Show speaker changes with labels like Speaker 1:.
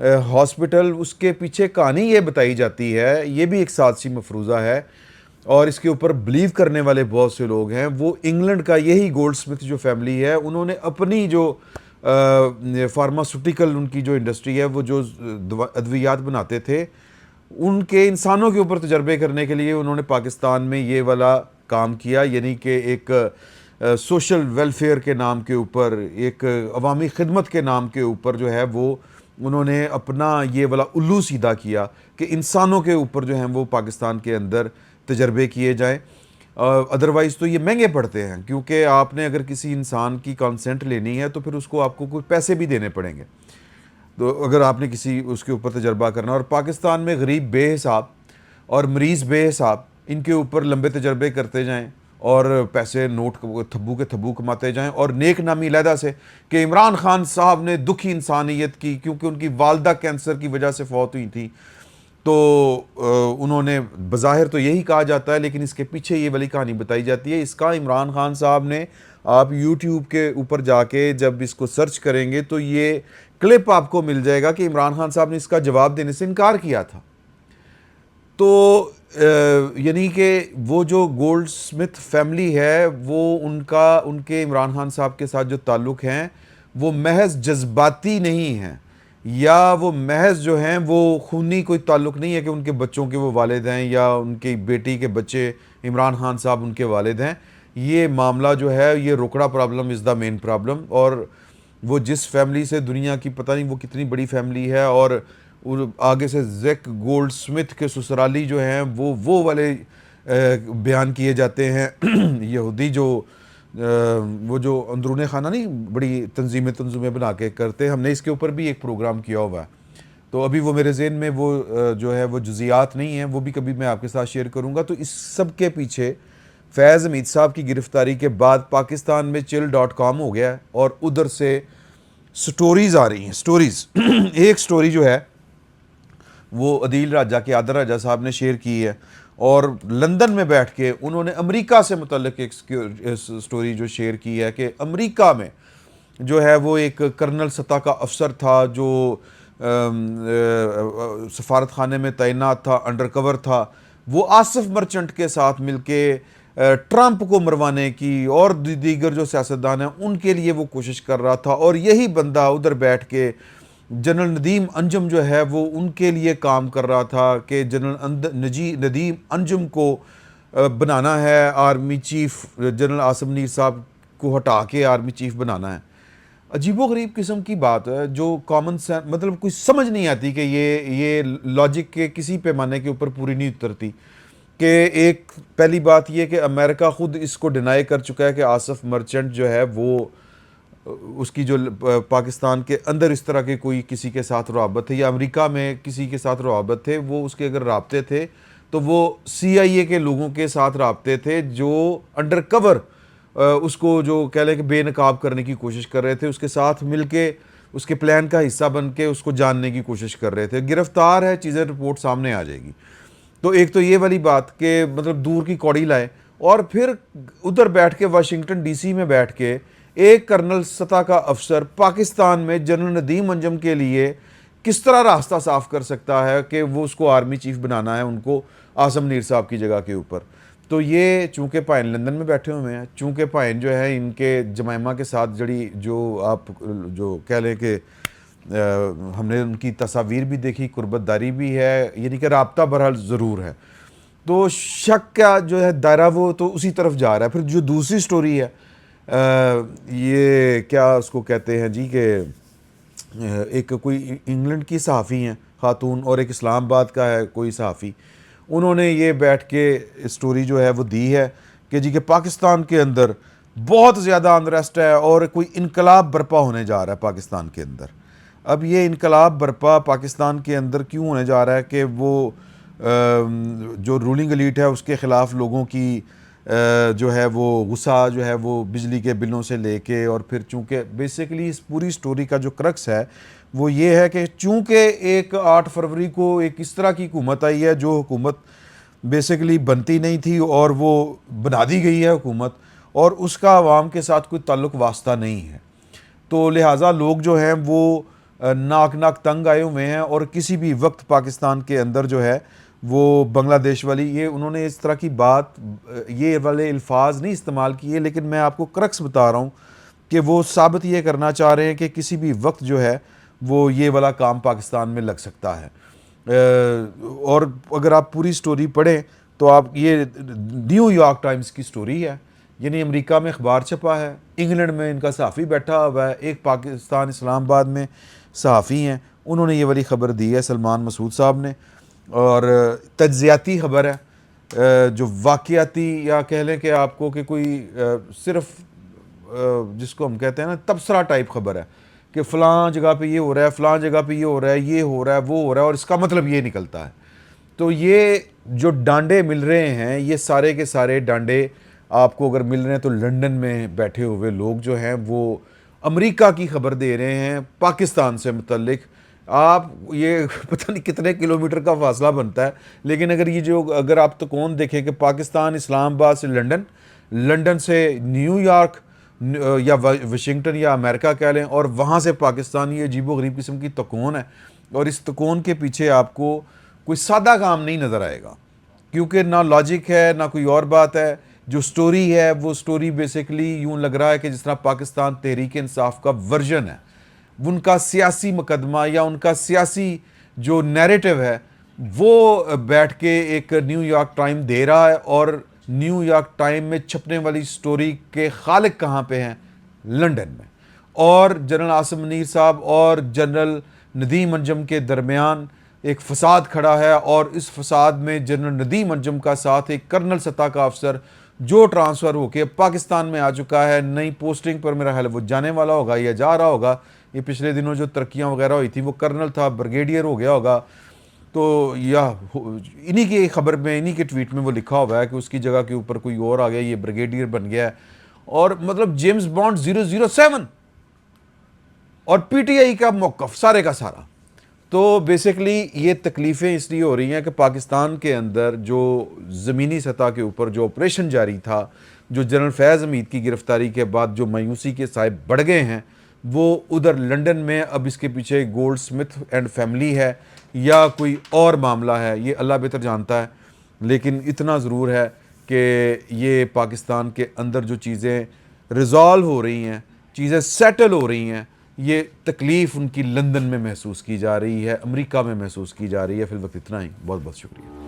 Speaker 1: Hospital, اس کے پیچھے کہانی یہ بتائی جاتی ہے، یہ بھی ایک سازشی مفروضہ ہے اور اس کے اوپر بلیو کرنے والے بہت سے لوگ ہیں. وہ انگلینڈ کا یہی گولڈ سمتھ جو فیملی ہے، انہوں نے اپنی جو فارماسوٹیکل ان کی جو انڈسٹری ہے، وہ جو ادویات بناتے تھے، ان کے انسانوں کے اوپر تجربے کرنے کے لیے انہوں نے پاکستان میں یہ والا کام کیا. یعنی کہ ایک سوشل ویلفیئر کے نام کے اوپر، ایک عوامی خدمت کے نام کے اوپر جو ہے وہ انہوں نے اپنا یہ والا الو سیدھا کیا کہ انسانوں کے اوپر جو ہیں وہ پاکستان کے اندر تجربے کیے جائیں. ادروائز تو یہ مہنگے پڑتے ہیں، کیونکہ آپ نے اگر کسی انسان کی کانسنٹ لینی ہے تو پھر اس کو آپ کو کوئی پیسے بھی دینے پڑیں گے، تو اگر آپ نے کسی اس کے اوپر تجربہ کرنا. اور پاکستان میں غریب بے حساب اور مریض بے حساب، ان کے اوپر لمبے تجربے کرتے جائیں اور پیسے نوٹ تھبو کے تھبو کماتے جائیں. اور نیک نامی علیحدہ سے کہ عمران خان صاحب نے دکھی انسانیت کی، کیونکہ ان کی والدہ کینسر کی وجہ سے فوت ہوئی تھی، تو انہوں نے بظاہر تو یہی کہا جاتا ہے، لیکن اس کے پیچھے یہ والی کہانی بتائی جاتی ہے. اس کا عمران خان صاحب نے، آپ یوٹیوب کے اوپر جا کے جب اس کو سرچ کریں گے تو یہ کلپ آپ کو مل جائے گا کہ عمران خان صاحب نے اس کا جواب دینے سے انکار کیا تھا. تو یعنی کہ وہ جو گولڈ سمتھ فیملی ہے، وہ ان کے عمران خان صاحب کے ساتھ جو تعلق ہیں وہ محض جذباتی نہیں ہیں، یا وہ محض جو ہیں وہ خونی کوئی تعلق نہیں ہے کہ ان کے بچوں کے وہ والد ہیں یا ان کی بیٹی کے بچے عمران خان صاحب ان کے والد ہیں. یہ معاملہ جو ہے یہ روکڑا problem is the main problem. اور وہ جس فیملی سے، دنیا کی پتہ نہیں وہ کتنی بڑی فیملی ہے، اور آگے سے زیک گولڈ سمتھ کے سسرالی جو ہیں وہ والے بیان کیے جاتے ہیں. یہودی جو وہ جو اندرون خانہ نہیں بڑی تنظیمیں بنا کے کرتے، ہم نے اس کے اوپر بھی ایک پروگرام کیا ہوا ہے، تو ابھی وہ میرے ذہن میں وہ جو ہے وہ جزیات نہیں ہیں، وہ بھی کبھی میں آپ کے ساتھ شیئر کروں گا. تو اس سب کے پیچھے فیض حمید صاحب کی گرفتاری کے بعد پاکستان میں chill.com ہو گیا ہے، اور ادھر سے سٹوریز آ رہی ہیں. سٹوریز ایک سٹوری جو ہے وہ عدیل راجہ کے عادل راجہ صاحب نے شیئر کی ہے، اور لندن میں بیٹھ کے انہوں نے امریکہ سے متعلق ایک سٹوری جو شیئر کی ہے کہ امریکہ میں جو ہے وہ ایک کرنل سطح کا افسر تھا جو سفارت خانے میں تعینات تھا، انڈر کور تھا. وہ آصف مرچنٹ کے ساتھ مل کے ٹرمپ کو مروانے کی اور دیگر جو سیاستدان ہیں ان کے لیے وہ کوشش کر رہا تھا. اور یہی بندہ ادھر بیٹھ کے جنرل ندیم انجم جو ہے وہ ان کے لیے کام کر رہا تھا کہ جنرل ندیم انجم کو بنانا ہے army chief, general Asim Munir صاحب کو ہٹا کے آرمی چیف بنانا ہے. عجیب و غریب قسم کی بات ہے جو کامن سینس، مطلب کوئی سمجھ نہیں آتی کہ یہ لاجک کے کسی پیمانے کے اوپر پوری نہیں اترتی. کہ ایک پہلی بات یہ کہ امریکہ خود اس کو ڈینائی کر چکا ہے کہ آصف مرچنٹ جو ہے وہ اس کی جو پاکستان کے اندر اس طرح کے کوئی کسی کے ساتھ روابط تھے، یا امریکہ میں کسی کے ساتھ روابط تھے، وہ اس کے اگر رابطے تھے تو وہ CIA کے لوگوں کے ساتھ رابطے تھے جو انڈر کور اس کو جو کہہ لیں کہ بے نقاب کرنے کی کوشش کر رہے تھے، اس کے ساتھ مل کے اس کے پلان کا حصہ بن کے اس کو جاننے کی کوشش کر رہے تھے. گرفتار ہے، چیزیں رپورٹ سامنے آ جائے گی. تو ایک تو یہ والی بات کہ مطلب دور کی کوڑی لائے، اور پھر ادھر بیٹھ کے واشنگٹن DC میں بیٹھ کے ایک کرنل سطح کا افسر پاکستان میں جنرل ندیم انجم کے لیے کس طرح راستہ صاف کر سکتا ہے کہ وہ اس کو آرمی چیف بنانا ہے ان کو عاصم منیر صاحب کی جگہ کے اوپر. تو یہ چونکہ پائن لندن میں بیٹھے ہوئے ہیں، چونکہ پائن جو ہے ان کے جمائمہ کے ساتھ جڑی جو آپ جو کہہ لیں کہ ہم نے ان کی تصاویر بھی دیکھی، قربت داری بھی ہے، یعنی کہ رابطہ بہرحال ضرور ہے. تو شک کا جو ہے دائرہ وہ تو اسی طرف جا رہا ہے. پھر جو دوسری سٹوری ہے یہ کیا اس کو کہتے ہیں جی، کہ ایک کوئی انگلینڈ کی صحافی ہیں خاتون اور ایک اسلام آباد کا ہے کوئی صحافی، انہوں نے یہ بیٹھ کے سٹوری جو ہے وہ دی ہے کہ جی کہ پاکستان کے اندر بہت زیادہ انریسٹ ہے اور کوئی انقلاب برپا ہونے جا رہا ہے پاکستان کے اندر. اب یہ انقلاب برپا پاکستان کے اندر کیوں ہونے جا رہا ہے کہ وہ جو رولنگ ایلیٹ ہے اس کے خلاف لوگوں کی جو ہے وہ غصہ جو ہے وہ بجلی کے بلوں سے لے کے، اور پھر چونکہ بیسیکلی اس پوری سٹوری کا جو کرکس ہے وہ یہ ہے کہ چونکہ ایک 8 فروری کو ایک اس طرح کی حکومت آئی ہے جو حکومت بیسیکلی بنتی نہیں تھی اور وہ بنا دی گئی ہے حکومت، اور اس کا عوام کے ساتھ کوئی تعلق واسطہ نہیں ہے. تو لہٰذا لوگ جو ہیں وہ ناک ناک تنگ آئے ہوئے ہیں، اور کسی بھی وقت پاکستان کے اندر جو ہے وہ بنگلہ دیش والی، یہ انہوں نے اس طرح کی بات، یہ والے الفاظ نہیں استعمال کیے، لیکن میں آپ کو کرکس بتا رہا ہوں کہ وہ ثابت یہ کرنا چاہ رہے ہیں کہ کسی بھی وقت جو ہے وہ یہ والا کام پاکستان میں لگ سکتا ہے۔ اور اگر آپ پوری سٹوری پڑھیں تو آپ، یہ نیو یارک ٹائمز کی سٹوری ہے، یعنی امریکہ میں اخبار چھپا ہے، انگلینڈ میں ان کا صحافی بیٹھا ہوا ہے، ایک پاکستان اسلام آباد میں صحافی ہیں، انہوں نے یہ والی خبر دی ہے، سلمان مسعود صاحب نے، اور تجزیاتی خبر ہے، جو واقعاتی یا کہہ لیں کہ آپ کو کہ کوئی صرف جس کو ہم کہتے ہیں نا تبصرہ ٹائپ خبر ہے کہ فلاں جگہ پہ یہ ہو رہا ہے، فلاں جگہ پہ یہ ہو رہا ہے، یہ ہو رہا ہے، وہ ہو رہا ہے، اور اس کا مطلب یہ نکلتا ہے۔ تو یہ جو ڈانڈے مل رہے ہیں، یہ سارے کے سارے ڈانڈے آپ کو اگر مل رہے ہیں تو لنڈن میں بیٹھے ہوئے لوگ جو ہیں وہ امریکہ کی خبر دے رہے ہیں پاکستان سے متعلق۔ آپ یہ پتہ نہیں کتنے کلومیٹر کا فاصلہ بنتا ہے، لیکن اگر آپ تکون دیکھیں کہ پاکستان اسلام آباد سے لنڈن، لنڈن سے نیو یارک یا واشنگٹن یا امریکہ کہہ لیں، اور وہاں سے پاکستان، یہ عجیب و غریب قسم کی تکون ہے، اور اس تکون کے پیچھے آپ کو کوئی سادہ کام نہیں نظر آئے گا، کیونکہ نہ لاجک ہے نہ کوئی اور بات ہے۔ جو سٹوری ہے وہ سٹوری بیسیکلی یوں لگ رہا ہے کہ جس طرح پاکستان تحریک انصاف کا ورژن ہے، ان کا سیاسی مقدمہ یا ان کا سیاسی جو نیریٹو ہے وہ بیٹھ کے ایک نیو یارک ٹائم دے رہا ہے، اور نیو یارک ٹائم میں چھپنے والی سٹوری کے خالق کہاں پہ ہیں؟ لنڈن میں۔ اور جنرل عاصم منیر صاحب اور جنرل ندیم انجم کے درمیان ایک فساد کھڑا ہے، اور اس فساد میں جنرل ندیم انجم کا ساتھ ایک کرنل سطح کا افسر جو ٹرانسفر ہو کے پاکستان میں آ چکا ہے، نئی پوسٹنگ پر میرا خیال وہ جانے والا ہوگا یا جا رہا ہوگا، یہ پچھلے دنوں جو ترقیاں وغیرہ ہوئی تھی وہ کرنل تھا، بریگیڈیئر ہو گیا ہوگا، تو یا انہی کی خبر میں، انہی کے ٹویٹ میں وہ لکھا ہوا ہے کہ اس کی جگہ کے اوپر کوئی اور آ گیا، یہ بریگیڈیئر بن گیا ہے، اور مطلب جیمز بانڈ 007 اور پی ٹی آئی کا موقف سارے کا سارا۔ تو بیسیکلی یہ تکلیفیں اس لیے ہو رہی ہیں کہ پاکستان کے اندر جو زمینی سطح کے اوپر جو آپریشن جاری تھا، جو جنرل فیض حمید کی گرفتاری کے بعد جو مایوسی کے سائے بڑھ گئے ہیں، وہ ادھر لنڈن میں اب اس کے پیچھے گولڈ سمتھ اینڈ فیملی ہے یا کوئی اور معاملہ ہے، یہ اللہ بہتر جانتا ہے، لیکن اتنا ضرور ہے کہ یہ پاکستان کے اندر جو چیزیں ریزالو ہو رہی ہیں، چیزیں سیٹل ہو رہی ہیں، یہ تکلیف ان کی لندن میں محسوس کی جا رہی ہے، امریکہ میں محسوس کی جا رہی ہے۔ فی الوقت اتنا ہی، بہت بہت شکریہ۔